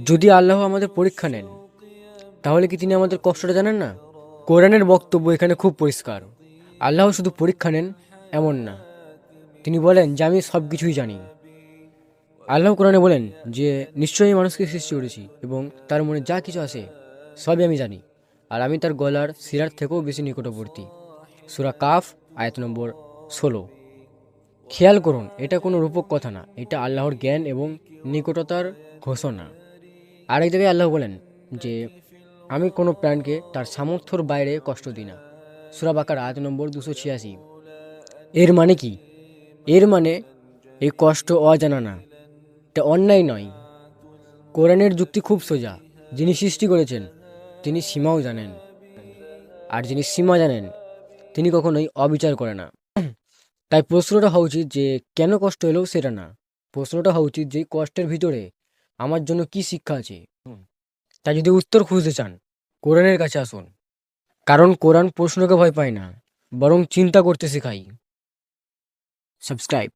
যদি আল্লাহ আমাদের পরীক্ষা নেন, তাহলে কি তিনি আমাদের কষ্টটা জানেন না? কোরআনের বক্তব্য এখানে খুব পরিষ্কার। আল্লাহ শুধু পরীক্ষা নেন এমন না, তিনি বলেন যে আমি সব কিছুই জানি। আল্লাহ কোরআনে বলেন যে নিশ্চয়ই মানুষকে সৃষ্টি করেছি এবং তার মনে যা কিছু আছে সবই আমি জানি, আর আমি তার গলার শিরার থেকেও বেশি নিকটবর্তী। সূরা কাফ আয়াত নম্বর 16। খেয়াল করুন, এটা কোনো রূপক কথা না, এটা আল্লাহর জ্ঞান এবং নিকটতার ঘোষণা। আরেক জায়গায় আল্লাহ বলেন যে আমি কোনো প্রাণকে তার সামর্থ্যর বাইরে কষ্ট দিই না। সূরা বাকারা আয়াত নম্বর 286। এর মানে কি? এর মানে এই কষ্ট অজানা না, এটা অন্যায় নয়। কোরআনের যুক্তি খুব সোজা। যিনি সৃষ্টি করেছেন তিনি সীমাও জানেন, আর যিনি সীমা জানেন তিনি কখনোই অবিচার করে না। তাই প্রশ্নটা হওয়া উচিত যে কেন কষ্ট এলো সেটা না, প্রশ্নটা হওয়া উচিত যে কষ্টের ভিতরে আমার জন্য কি শিক্ষা আছে। তাই যদি উত্তর খুঁজতে চান, কোরআনের কাছে আসুন, কারণ কোরআন প্রশ্নকে ভয় পায় না, বরং চিন্তা করতে শেখায়। সাবস্ক্রাইব।